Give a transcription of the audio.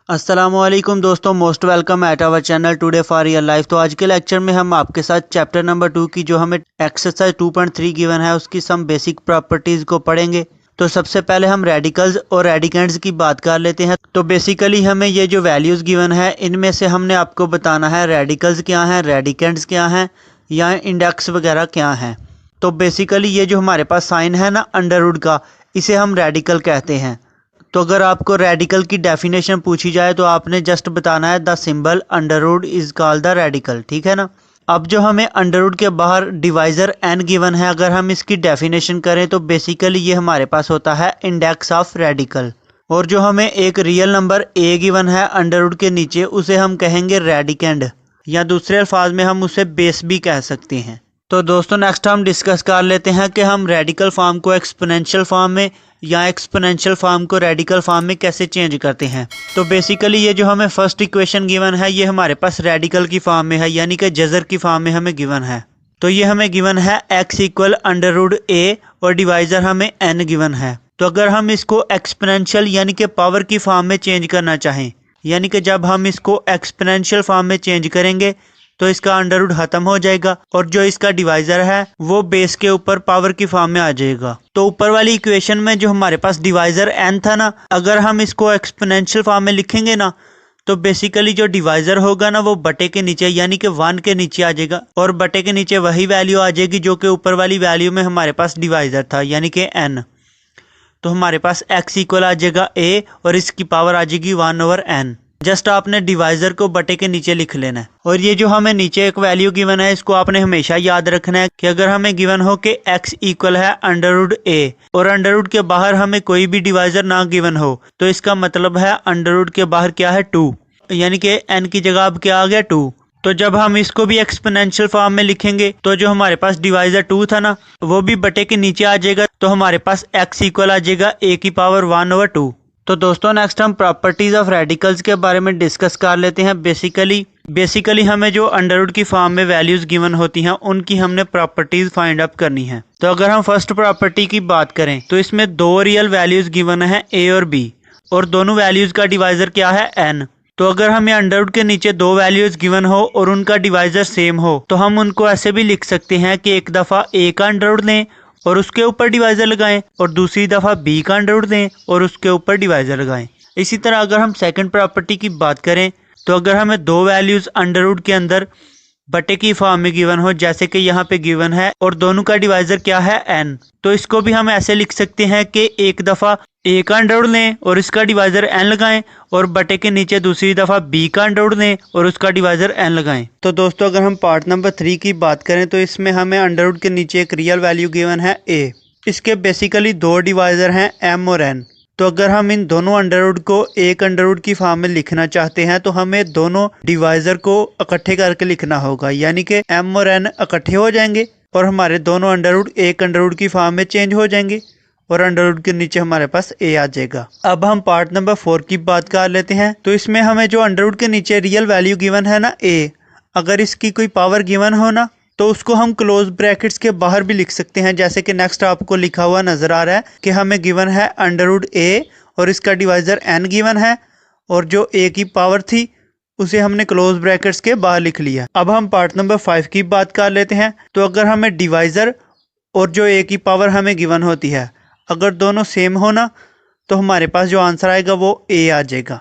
अस्सलामुअलैकुम दोस्तों, most welcome at our channel today for your life. तो आज के लेक्चर में हम आपके साथ चैप्टर नंबर 2 की जो हमें एक्सरसाइज 2.3 गिवन है उसकी सम बेसिक प्रॉपर्टीज को पढ़ेंगे। तो सबसे पहले हम रेडिकल्स और रेडिकेंड्स की बात कर लेते हैं। तो बेसिकली हमें ये जो वैल्यूज गिवन है इनमें से हमने आपको बताना है रेडिकल्स क्या हैं, रेडिकेंड्स क्या हैं या इंडेक्स वगैरह क्या हैं। तो बेसिकली ये जो हमारे पास साइन है ना अंडर रूट का, इसे हम रेडिकल कहते हैं। तो अगर आपको रेडिकल की डेफिनेशन पूछी जाए तो आपने जस्ट बताना है the symbol under root is called the radical, ठीक है ना। अब जो हमें अंडर रूट के बाहर डिवाइजर n गिवन है, अगर हम इसकी डेफिनेशन करें तो बेसिकली ये हमारे पास होता है इंडेक्स ऑफ रेडिकल। और जो हमें एक रियल नंबर a गिवन है अंडर रूट के नीचे, उसे हम कहेंगे रेडिकेंड, या दूसरे अल्फाज में हम उसे बेस भी कह सकते हैं। तो दोस्तों नेक्स्ट हम डिस्कस कर लेते हैं कि हम रेडिकल फॉर्म को एक्सपोनेंशियल फॉर्म में या एक्सपोनेंशियल फॉर्म को रेडिकल फॉर्म में कैसे चेंज करते हैं। तो बेसिकली ये जो हमें फर्स्ट इक्वेशन गिवन है ये हमारे पास रेडिकल की फॉर्म में है, यानी कि जजर की फॉर्म में हमें गिवन है। तो ये हमें गिवन है x equal under root a और डिवाइजर हमें n गिवन है। तो अगर हम इसको एक्सपोनेंशियल यानी कि पावर की फॉर्म में चेंज करना चाहें, यानी कि जब हम इसको एक्सपोनेंशियल फॉर्म में चेंज करेंगे तो इसका अंडर रूट खत्म हो जाएगा और जो इसका डिवाइजर है वो बेस के ऊपर पावर की फॉर्म में आ जाएगा। तो ऊपर वाली इक्वेशन में जो हमारे पास डिवाइजर n था ना, अगर हम इसको एक्सपोनेंशियल फॉर्म में लिखेंगे ना तो बेसिकली जो डिवाइजर होगा ना वो बटे के नीचे यानी कि 1 के नीचे आ जाएगा और बटे के नीचे वही वैल्यू आ जाएगी जो कि ऊपर वाली वैल्यू में हमारे पास डिवाइजर था यानी कि n। तो हमारे पास x इक्वल आ जाएगा a और इसकी पावर आ जाएगी 1/n। जस्ट आपने डिवाइजर को बटे के नीचे लिख लेना है। और ये जो हमें नीचे एक वैल्यू गिवन है इसको आपने हमेशा याद रखना है कि अगर हमें गिवन हो कि x इक्वल है अंडर रूट a और अंडर रूट के बाहर हमें कोई भी डिवाइजर ना गिवन हो तो इसका मतलब है अंडर रूट के बाहर क्या है 2, यानी कि n की जगह अब क्या आ गया 2। तो जब हम इसको भी एक्सपोनेंशियल फॉर्म में लिखेंगे तो जो हमारे पास डिवाइजर 2 था ना वो भी बटे के नीचे आ जाएगा। तो हमारे पास x इक्वल आ जाएगा a की पावर 1/2। तो दोस्तों नेक्स्ट हम प्रॉपर्टीज ऑफ रेडिकल्स के बारे में डिस्कस कर लेते हैं। बेसिकली हमें जो अंडर रूट की फॉर्म में वैल्यूज गिवन होती हैं उनकी हमने प्रॉपर्टीज फाइंड आउट करनी है। तो अगर हम फर्स्ट प्रॉपर्टी की बात करें तो इसमें दो रियल वैल्यूज गिवन है a और b और दोनों वैल्यूज का डिवाइजर क्या है n। तो अगर हमें अंडर रूट के नीचे दो वैल्यूज गिवन हो और उनका डिवाइजर सेम हो तो हम उनको ऐसे भी लिख सकते हैं कि एक दफा a का अंडर रूट लें और उसके ऊपर डिवाइजर लगाएं और दूसरी दफा b का अंडर रूट दें और उसके ऊपर डिवाइजर लगाएं। इसी तरह अगर हम सेकंड प्रॉपर्टी की बात करें तो अगर हमें दो वैल्यूज अंडर रूट के अंदर बटे की फॉर्म में गिवन हो जैसे कि यहाँ पे गिवन है और दोनों का डिवाइजर क्या है n, तो इसको भी हम ऐसे लिख सकते हैं कि एक दफा a का अंडर रूट लें और इसका डिवाइजर n लगाएं और बटे के नीचे दूसरी दफा b का अंडर रूट लें और उसका डिवाइजर n लगाएं। तो दोस्तों अगर हम पार्ट नंबर 3 की बात करें तो इसमें हमें अंडर रूट के नीचे एक रियल वैल्यू गिवन है a। इसके बेसिकली दो डिवाइजर हैं m और n। तो अगर हम इन दोनों अंडर रूट को एक अंडर रूट की फॉर्म में लिखना चाहते हैं तो हमें दोनों डिवाइजर को इकट्ठे करके लिखना होगा, यानी कि m और n इकट्ठे हो जाएंगे और हमारे दोनों अंडर रूट एक अंडर रूट की फॉर्म में चेंज हो जाएंगे और अंडर रूट के नीचे हमारे पास a आ जाएगा। अब हम पार्ट नंबर 4 की बात कर लेते हैं। तो इसमें हमें जो अंडर रूट के नीचे रियल वैल्यू गिवन है ना a, अगर इसकी कोई पावर गिवन हो ना तो उसको हम क्लोज ब्रैकेट्स के बाहर भी लिख सकते हैं, जैसे कि नेक्स्ट आपको लिखा हुआ नजर आ रहा है कि हमें गिवन है अंडर रूट a और इसका डिवाइजर n गिवन है और जो a की पावर थी उसे हमने क्लोज ब्रैकेट्स के बाहर लिख लिया। अब हम पार्ट नंबर 5 की बात कर लेते हैं। तो अगर हमें डिवाइजर और जो a की पावर हमें गिवन होती है अगर दोनों सेम हो ना तो हमारे पास जो आंसर आएगा वो a आ जाएगा,